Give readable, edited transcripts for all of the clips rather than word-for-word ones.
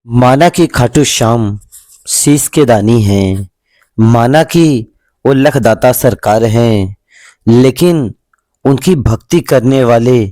माना कि खाटू श्याम शीश के दानी हैं। माना कि वो लखदाता सरकार हैं। लेकिन उनकी भक्ति करने वाले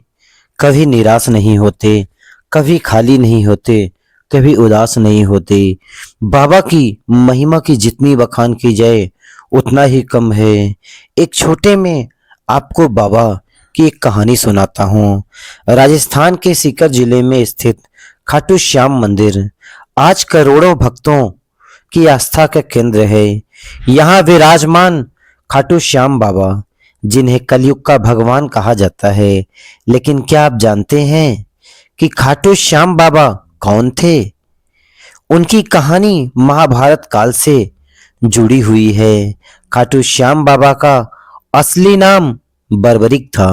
कभी निराश नहीं होते, कभी खाली नहीं होते, कभी उदास नहीं होते। बाबा की महिमा की जितनी बखान की जाए उतना ही कम है। एक छोटे में आपको बाबा की एक कहानी सुनाता हूँ। राजस्थान के सीकर जिले में स्थित खाटू श्याम मंदिर आज करोड़ों भक्तों की आस्था का केंद्र है। यहाँ विराजमान खाटू श्याम बाबा, जिन्हें कलयुग का भगवान कहा जाता है। लेकिन क्या आप जानते हैं कि खाटू श्याम बाबा कौन थे? उनकी कहानी महाभारत काल से जुड़ी हुई है। खाटू श्याम बाबा का असली नाम बर्बरिक था।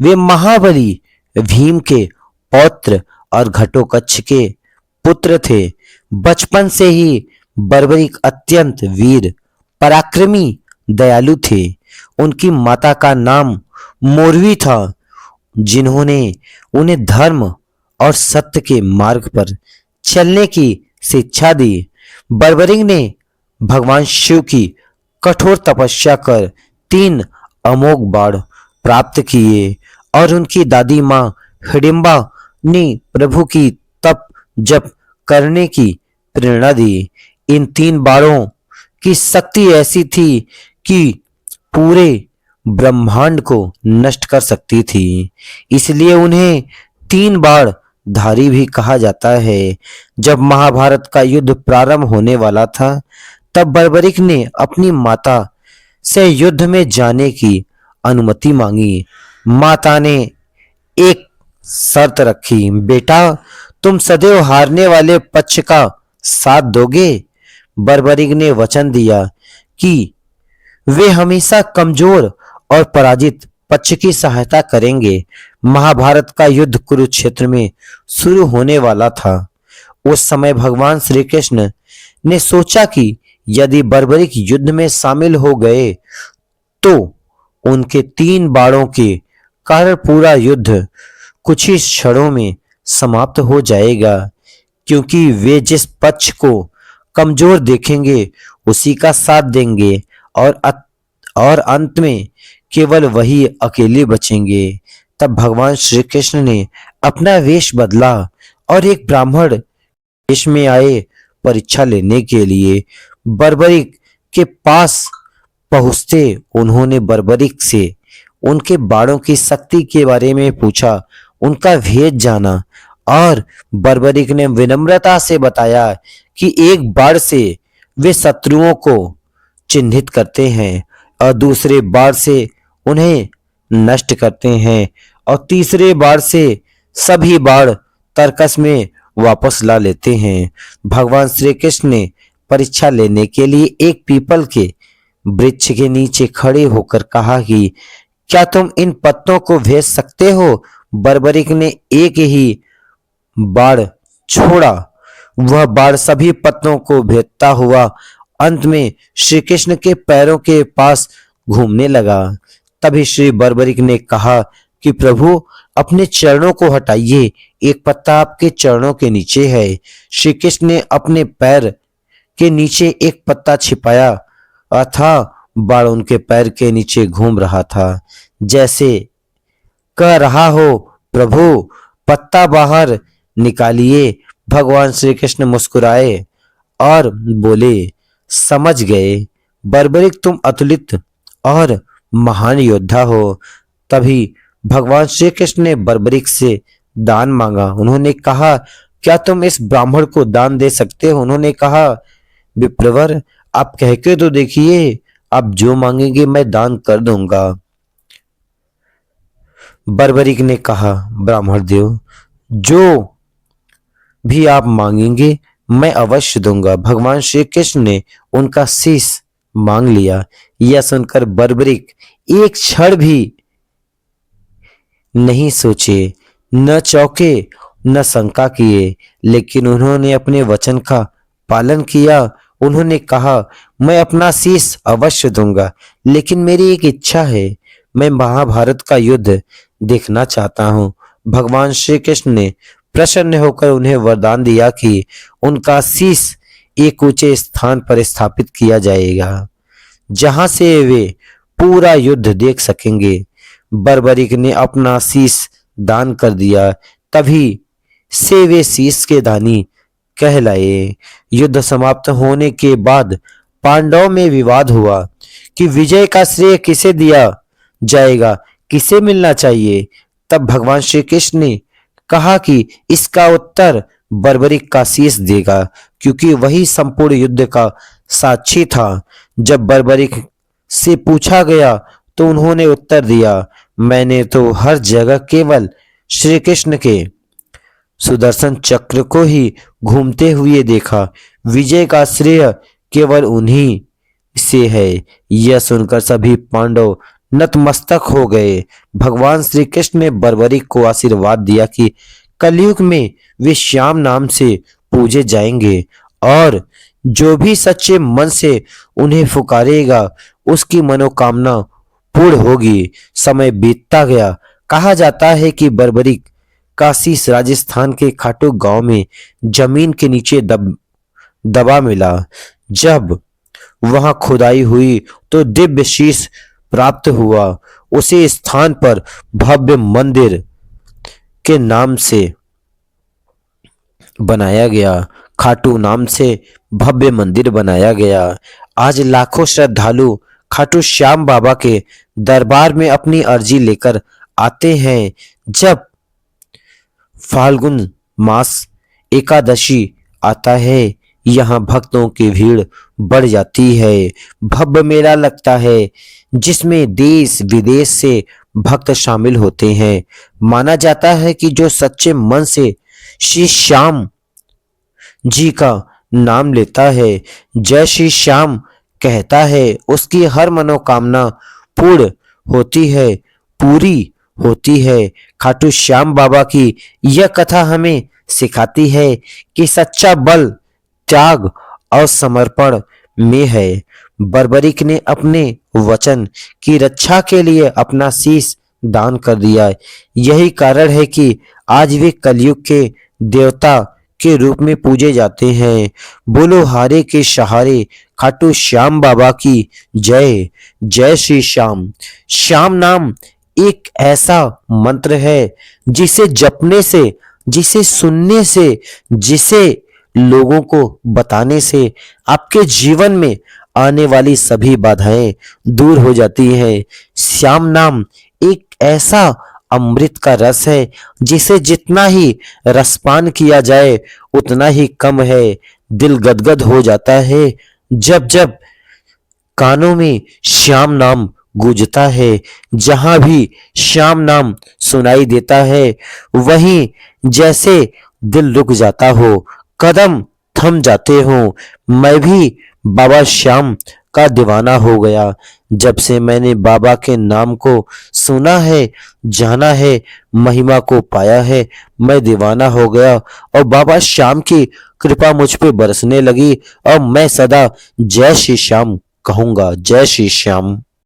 वे महाबली भीम के पौत्र और घटोत्कच के पुत्र थे। बचपन से ही बर्बरिक अत्यंत वीर, पराक्रमी, दयालु थे। उनकी माता का नाम मोरवी था, जिन्होंने उन्हें धर्म और सत्य के मार्ग पर चलने की शिक्षा दी। बर्बरिक ने भगवान शिव की कठोर तपस्या कर 3 अमोघ बाण प्राप्त किए और उनकी दादी माँ हिडिंबा ने प्रभु की तप जप करने की प्रेरणा दी। इन 3 बाणों की शक्ति ऐसी थी कि पूरे ब्रह्मांड को नष्ट कर सकती थी। इसलिए उन्हें 3 बाण धारी भी कहा जाता है। जब महाभारत का युद्ध प्रारंभ होने वाला था, तब बर्बरिक ने अपनी माता से युद्ध में जाने की अनुमति मांगी। माता ने एक शर्त रखी, बेटा तुम सदैव हारने वाले पक्ष का साथ दोगे। बर्बरिक ने वचन दिया कि वे हमेशा कमजोर और पराजित पक्ष की सहायता करेंगे। महाभारत का युद्ध कुरुक्षेत्र में शुरू होने वाला था। उस समय भगवान श्री कृष्ण ने सोचा कि यदि बर्बरिक युद्ध में शामिल हो गए तो उनके 3 बाणों के कारण पूरा युद्ध कुछ ही क्षणों में समाप्त हो जाएगा, क्योंकि वे जिस पक्ष को कमजोर देखेंगे उसी का साथ देंगे और अंत में केवल वही अकेले बचेंगे। तब भगवान श्री कृष्ण ने अपना वेश बदला और एक ब्राह्मण वेश में आए परीक्षा लेने के लिए। बर्बरिक के पास पहुंचते उन्होंने बर्बरिक से उनके बाणों की शक्ति के बारे में पूछा, उनका भेद जाना और बर्बरिक ने विनम्रता से बताया कि एक बाण से वे शत्रुओं को चिन्हित करते हैं और दूसरे बाण से उन्हें नष्ट करते हैं और तीसरे बाण से सभी बाण तरकस में वापस ला लेते हैं। भगवान श्री कृष्ण ने परीक्षा लेने के लिए एक पीपल के वृक्ष के नीचे खड़े होकर कहा कि क्या तुम इन पत्तों को भेज सकते हो? बर्बरिक ने एक ही बाण छोड़ा। वह बाण सभी पत्तों को भेदता हुआ अंत में श्री कृष्ण के पैरों के पास घूमने लगा। तभी श्री बर्बरिक ने कहा कि प्रभु अपने चरणों को हटाइए, एक पत्ता आपके चरणों के नीचे है। श्री कृष्ण ने अपने पैर के नीचे एक पत्ता छिपाया था। बाण उनके पैर के नीचे घूम रहा था, जैसे कह रहा हो प्रभु पत्ता बाहर निकालिए। भगवान श्री कृष्ण मुस्कुराए और बोले, समझ गए बर्बरिक, तुम अतुलित और महान योद्धा हो। तभी भगवान श्री कृष्ण ने बर्बरिक से दान मांगा। उन्होंने कहा, क्या तुम इस ब्राह्मण को दान दे सकते हो? उन्होंने कहा, विप्रवर आप कह के तो देखिए, आप जो मांगेंगे मैं दान कर दूंगा। बर्बरिक ने कहा, ब्राह्मण देव, जो भी आप मांगेंगे मैं अवश्य दूंगा। भगवान श्री कृष्ण ने उनका शीश मांग लिया। यह सुनकर बर्बरिक एक क्षण भी नहीं सोचे, न चौंके, न शंका किए, लेकिन उन्होंने अपने वचन का पालन किया। उन्होंने कहा, मैं अपना शीश अवश्य दूंगा, लेकिन मेरी एक इच्छा है, मैं महाभारत का युद्ध देखना चाहता हूँ। भगवान श्री कृष्ण ने प्रसन्न होकर उन्हें वरदान दिया कि उनका शीश एक ऊंचे स्थान पर स्थापित किया जाएगा, जहां से वे पूरा युद्ध देख सकेंगे। बर्बरिक ने अपना शीश दान कर दिया, तभी से वे शीश के दानी कहलाए। युद्ध समाप्त होने के बाद पांडवों में विवाद हुआ कि विजय का श्रेय किसे दिया जाएगा, किसे मिलना चाहिए। तब भगवान श्री कृष्ण ने कहा कि इसका उत्तर बर्बरिक का शीश देगा, क्योंकि वही संपूर्ण युद्ध का साक्षी था। जब बर्बरिक से पूछा गया तो उन्होंने उत्तर दिया, मैंने तो हर जगह केवल श्री कृष्ण के सुदर्शन चक्र को ही घूमते हुए देखा। विजय का श्रेय केवल उन्हीं से है। यह सुनकर सभी पांडव नतमस्तक हो गए। भगवान श्री कृष्ण ने बर्बरिक को आशीर्वाद दिया कि कलयुग में वे श्याम नाम से पूजे जाएंगे और जो भी सच्चे मन से उन्हें पुकारेगा उसकी मनोकामना पूर्ण होगी। समय बीतता गया। कहा जाता है कि बर्बरिक का शीश राजस्थान के खाटू गांव में जमीन के नीचे दबा मिला। जब वहां खुदाई हुई तो दिव्य शीश प्राप्त हुआ। उसी स्थान पर भव्य मंदिर के नाम से बनाया गया, खाटू नाम से भव्य मंदिर बनाया गया। आज लाखों श्रद्धालु खाटू श्याम बाबा के दरबार में अपनी अर्जी लेकर आते हैं। जब फाल्गुन मास एकादशी आता है, यहाँ भक्तों की भीड़ बढ़ जाती है। भव्य मेला लगता है जिसमें देश विदेश से भक्त शामिल होते हैं। माना जाता है कि जो सच्चे मन से श्री श्याम जी का नाम लेता है, जय श्री श्याम कहता है, उसकी हर मनोकामना पूर्ण होती है, पूरी होती है। खाटू श्याम बाबा की यह कथा हमें सिखाती है कि सच्चा बल त्याग और समर्पण में है। बर्बरिक ने अपने वचन की रक्षा के लिए अपना शीश दान कर दिया। यही कारण है कि आज वे कलयुग के देवता के रूप में पूजे जाते हैं। बोलो हारे के सहारे खाटू श्याम बाबा की जय। जय श्री श्याम। श्याम नाम एक ऐसा मंत्र है जिसे जपने से, जिसे सुनने से, जिसे लोगों को बताने से आपके जीवन में आने वाली सभी बाधाएं दूर हो जाती हैं। श्याम नाम एक ऐसा अमृत का रस है जिसे जितना ही रसपान किया जाए उतना ही कम है। दिल गदगद हो जाता है जब जब कानों में श्याम नाम गूंजता है। जहां भी श्याम नाम सुनाई देता है वहीं जैसे दिल रुक जाता हो, कदम थम जाते हो। मैं भी बाबा श्याम का दीवाना हो गया। जब से मैंने बाबा के नाम को सुना है, जाना है, महिमा को पाया है, मैं दीवाना हो गया और बाबा श्याम की कृपा मुझ पे बरसने लगी और मैं सदा जय श्री श्याम कहूंगा। जय श्री श्याम।